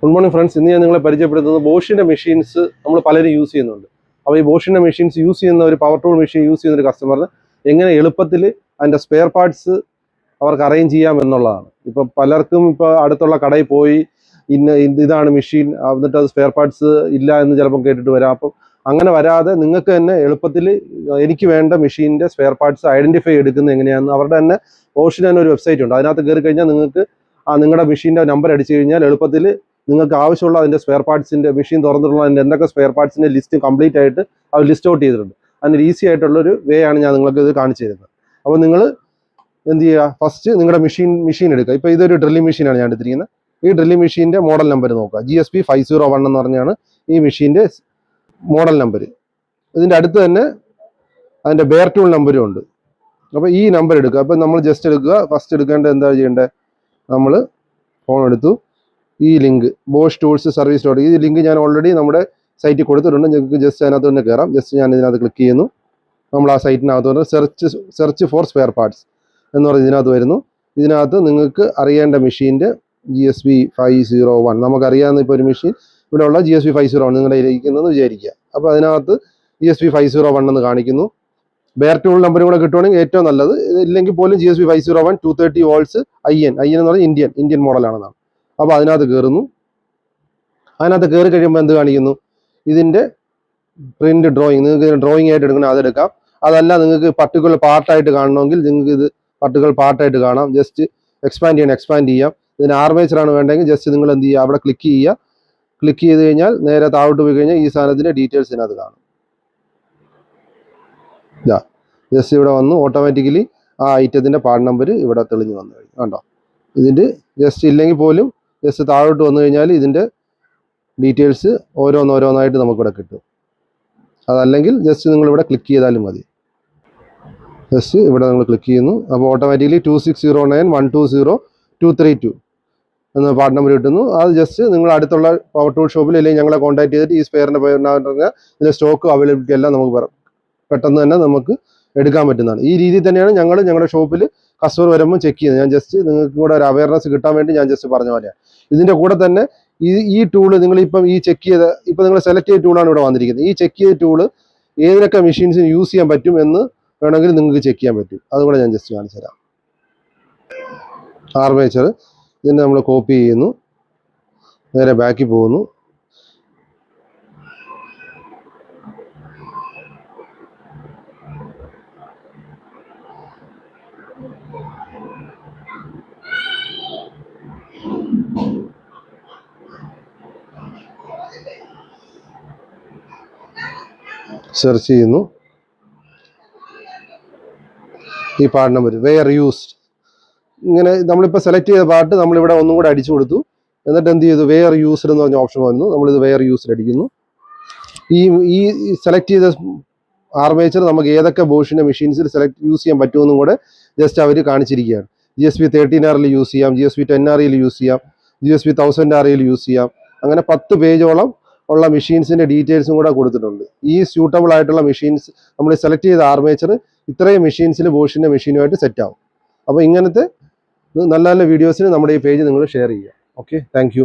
Good morning friends. ഇന്ന് ഞാൻ നിങ്ങളെ പരിചയപ്പെടുത്തുന്നത് ബോഷിൻ്റെ മെഷീൻസ് നമ്മൾ പലരും യൂസ് ചെയ്യുന്നുണ്ട്. അപ്പോൾ ഈ ബോഷിൻ്റെ മെഷീൻസ് യൂസ് ചെയ്യുന്ന ഒരു പവർ ടൂൾ മെഷീൻ യൂസ് ചെയ്യുന്ന ഒരു കസ്റ്റമറിന് എങ്ങനെ എളുപ്പത്തിൽ അതിൻ്റെ സ്പെയർ പാർട്സ് അവർക്ക് അറേഞ്ച് ചെയ്യാം എന്നുള്ളതാണ്. ഇപ്പോൾ പലർക്കും ഇപ്പോൾ അടുത്തുള്ള കടയിൽ പോയി ഇതാണ് മെഷീൻ, എന്നിട്ട് അത് സ്പെയർ പാർട്സ് ഇല്ല എന്ന് ചിലപ്പം കേട്ടിട്ട് വരാം. അപ്പം അങ്ങനെ വരാതെ നിങ്ങൾക്ക് തന്നെ എളുപ്പത്തിൽ എനിക്ക് വേണ്ട മെഷീൻ്റെ സ്പെയർ പാർട്സ് ഐഡൻറ്റിഫൈ എടുക്കുന്നത് എങ്ങനെയാണെന്ന് അവരുടെ തന്നെ ബോഷിന് തന്നെ ഒരു വെബ്സൈറ്റ് ഉണ്ട്. അതിനകത്ത് കയറി കഴിഞ്ഞാൽ നിങ്ങൾക്ക് നിങ്ങളുടെ മെഷീൻ്റെ നമ്പർ അടിച്ചു കഴിഞ്ഞാൽ എളുപ്പത്തിൽ നിങ്ങൾക്ക് ആവശ്യമുള്ള അതിൻ്റെ സ്പെയർ പാർട്സിൻ്റെ മെഷീൻ തുറന്നിട്ടുള്ള അതിൻ്റെ എന്തൊക്കെ സ്പെയർ പാർട്സിൻ്റെ ലിസ്റ്റ് കംപ്ലീറ്റ് ആയിട്ട് അവർ ലിസ്റ്റ് ഔട്ട് ചെയ്തിട്ടുണ്ട്. അതിന് ഈസി ആയിട്ടുള്ളൊരു വേ ആണ് ഞാൻ നിങ്ങൾക്ക് ഇത് കാണിച്ചു തരുന്നത്. അപ്പോൾ നിങ്ങൾ എന്ത് ചെയ്യുക, ഫസ്റ്റ് നിങ്ങളുടെ മെഷീൻ എടുക്കുക. ഇപ്പോൾ ഇതൊരു ഡ്രില്ലിംഗ് മെഷീനാണ് ഞാൻ എടുത്തിരിക്കുന്നത്. ഈ ഡ്രില്ലിംഗ് മെഷീൻ്റെ മോഡൽ നമ്പർ നോക്കുക. GSP 501 എന്ന് പറഞ്ഞാണ് ഈ മെഷീൻ്റെ മോഡൽ നമ്പർ. ഇതിൻ്റെ അടുത്ത് തന്നെ അതിൻ്റെ ബെയർ ടൂൾ നമ്പരും ഉണ്ട്. അപ്പോൾ ഈ നമ്പർ എടുക്കുക. അപ്പോൾ നമ്മൾ ജസ്റ്റ് എടുക്കുക. ഫസ്റ്റ് എടുക്കേണ്ടത് എന്താ ചെയ്യേണ്ടത്, നമ്മൾ ഫോൺ എടുത്തു, ഈ link Bosch tools service dot, ഈ ലിങ്ക് ഞാൻ ഓൾറെഡി നമ്മുടെ സൈറ്റിൽ കൊടുത്തിട്ടുണ്ട്. നിങ്ങൾക്ക് ജസ്റ്റ് അതിനകത്ത് തന്നെ കയറാം. ജസ്റ്റ് ഞാൻ ഇതിനകത്ത് ക്ലിക്ക് ചെയ്യുന്നു. നമ്മൾ ആ സൈറ്റിനകത്ത് വന്ന് സെർച്ച് ഫോർ സ്പെയർ പാർട്സ് എന്ന് പറഞ്ഞ് ഇതിനകത്ത് വരുന്നു. ഇതിനകത്ത് നിങ്ങൾക്ക് അറിയേണ്ട മെഷീൻ്റെ GSP 501, നമുക്കറിയാവുന്ന ഇപ്പോൾ ഒരു മെഷീൻ ഇവിടെ ഉള്ള GSP 501 നിങ്ങളുടെ ഇരിക്കുന്നതെന്ന് വിചാരിക്കുക. അപ്പോൾ അതിനകത്ത് GSP 501 എന്ന് കാണിക്കുന്നു. ബെയർ ടൂൾ നമ്പറും കൂടെ കിട്ടുവാണെങ്കിൽ ഏറ്റവും നല്ലത്. ഇല്ലെങ്കിൽ പോലും GSP 501 230 volts IN എന്ന് പറഞ്ഞാൽ ഇന്ത്യൻ മോഡലാണെന്നാണ്. അപ്പോൾ അതിനകത്ത് കയറുന്നു. അതിനകത്ത് കയറി കഴിയുമ്പോൾ എന്ത് കാണിക്കുന്നു, ഇതിൻ്റെ പ്രിന്റ് ഡ്രോയിങ്, നിങ്ങൾക്ക് ഇതിന് ഡ്രോയിങ് ആയിട്ട് എടുക്കണം, അതെടുക്കാം. അതല്ല നിങ്ങൾക്ക് പർട്ടിക്കുലർ പാർട്ടായിട്ട് കാണണമെങ്കിൽ നിങ്ങൾക്ക് ഇത് പർട്ടിക്കുലർ പാർട്ടായിട്ട് കാണാം. ജസ്റ്റ് എക്സ്പാൻഡ് ചെയ്യാം. ഇതിന് ആർമേച്ചറാണ് വേണ്ടെങ്കിൽ ജസ്റ്റ് നിങ്ങൾ എന്ത് ചെയ്യുക, അവിടെ ക്ലിക്ക് ചെയ്യുക. ക്ലിക്ക് ചെയ്ത് കഴിഞ്ഞാൽ നേരെ താഴോട്ട് പോയി കഴിഞ്ഞാൽ ഈ സാധനത്തിൻ്റെ ഡീറ്റെയിൽസ് ഇതിനകത്ത് കാണും. ജസ്റ്റ് ഇവിടെ വന്നു ഓട്ടോമാറ്റിക്കലി ആ ഐറ്റത്തിൻ്റെ പാർട്ട് നമ്പർ ഇവിടെ തെളിഞ്ഞ് വന്നു കഴിഞ്ഞു. കണ്ടോ, ഇതിൻ്റെ ജസ്റ്റ് ഇല്ലെങ്കിൽ പോലും ജസ്റ്റ് താഴോട്ട് വന്നു കഴിഞ്ഞാൽ ഇതിൻ്റെ ഡീറ്റെയിൽസ് ഓരോന്നായിട്ട് നമുക്കിവിടെ കിട്ടും. അതല്ലെങ്കിൽ ജസ്റ്റ് നിങ്ങളിവിടെ ക്ലിക്ക് ചെയ്താലും മതി. ജസ്റ്റ് ഇവിടെ നിങ്ങൾ ക്ലിക്ക് ചെയ്യുന്നു. അപ്പോൾ ഓട്ടോമാറ്റിക്കലി 2609120232 എന്ന പാർട്ട് നമ്പർ കിട്ടുന്നു. അത് ജസ്റ്റ് നിങ്ങൾ അടുത്തുള്ള പവർ ടൂൾ ഷോപ്പിൽ അല്ലെങ്കിൽ ഞങ്ങളെ കോൺടാക്ട് ചെയ്തിട്ട് ഈ സ്പെയറിൻ്റെ പറഞ്ഞാൽ ഇതിൻ്റെ സ്റ്റോക്ക് അവൈലബിലിറ്റി എല്ലാം നമുക്ക് പെട്ടെന്ന് തന്നെ നമുക്ക് എടുക്കാൻ പറ്റുന്നതാണ്. ഈ രീതിയിൽ തന്നെയാണ് ഞങ്ങളുടെ ഷോപ്പിൽ കസ്റ്റമർ വരുമ്പോൾ ചെക്ക് ചെയ്യുന്നത്. ഞാൻ ജസ്റ്റ് നിങ്ങൾക്ക് കൂടെ ഒരു അവയർനെസ് കിട്ടാൻ വേണ്ടി ഞാൻ ജസ്റ്റ് പറഞ്ഞ പോലെയാണ്. ഇതിൻ്റെ കൂടെ തന്നെ ഈ ടൂള് നിങ്ങളിപ്പം ഈ ചെക്ക് ചെയ്ത് ഇപ്പം നിങ്ങൾ സെലക്ട് ചെയ്ത ടൂളാണ് ഇവിടെ വന്നിരിക്കുന്നത്. ഈ ചെക്ക് ചെയ്ത ടൂള് ഏതിനൊക്കെ മെഷീൻസിന് യൂസ് ചെയ്യാൻ പറ്റും എന്ന് വേണമെങ്കിൽ നിങ്ങൾക്ക് ചെക്ക് ചെയ്യാൻ പറ്റും. അതുകൂടെ ഞാൻ ജസ്റ്റ് കാണിച്ചു തരാം. ആർമേച്ചർ ഇതിനെ നമ്മൾ കോപ്പി ചെയ്യുന്നു, നേരെ ബാക്കിൽ പോകുന്നു. സെർച്ച് ചെയ്യുന്നു. ഈ പാർട്ട് നമ്പർ വെയർ യൂസ്ഡ്, ഇങ്ങനെ നമ്മളിപ്പോൾ സെലക്ട് ചെയ്ത പാർട്ട് നമ്മളിവിടെ ഒന്നും കൂടെ അടിച്ചു കൊടുത്തു. എന്നിട്ട് എന്ത് ചെയ്തു, വെയർ യൂസ്ഡ് എന്ന് പറഞ്ഞ ഓപ്ഷൻ വന്നു. നമ്മളിത് വെയർ യൂസ്ഡ് അടിക്കുന്നു. ഈ സെലക്ട് ചെയ്ത ആർമേച്ചർ നമുക്ക് ഏതൊക്കെ ബോഷിൻ്റെ മെഷീൻസിൽ യൂസ് ചെയ്യാൻ പറ്റുമെന്നും കൂടെ ജസ്റ്റ് അവർ കാണിച്ചിരിക്കുകയാണ്. GSP 13RL യൂസ് ചെയ്യാം, GSP 10RL യൂസ് ചെയ്യാം, GSP 1000RL യൂസ് ചെയ്യാം. അങ്ങനെ 10 പേജോളം ഉള്ള മെഷീൻസിൻ്റെ ഡീറ്റെയിൽസും കൂടെ കൊടുത്തിട്ടുണ്ട്. ഈ സ്യൂട്ടബിൾ ആയിട്ടുള്ള മെഷീൻസ് നമ്മൾ സെലക്ട് ചെയ്ത ആർമേച്ചർ ഇത്രയും മെഷീൻസിൽ ബോഷിൻ്റെ മെഷീനുമായിട്ട് സെറ്റ് ആവും. അപ്പോൾ ഇങ്ങനത്തെ നല്ല നല്ല വീഡിയോസിന് നമ്മുടെ ഈ പേജ് നിങ്ങൾ ഷെയർ ചെയ്യുക. Okay, thank you.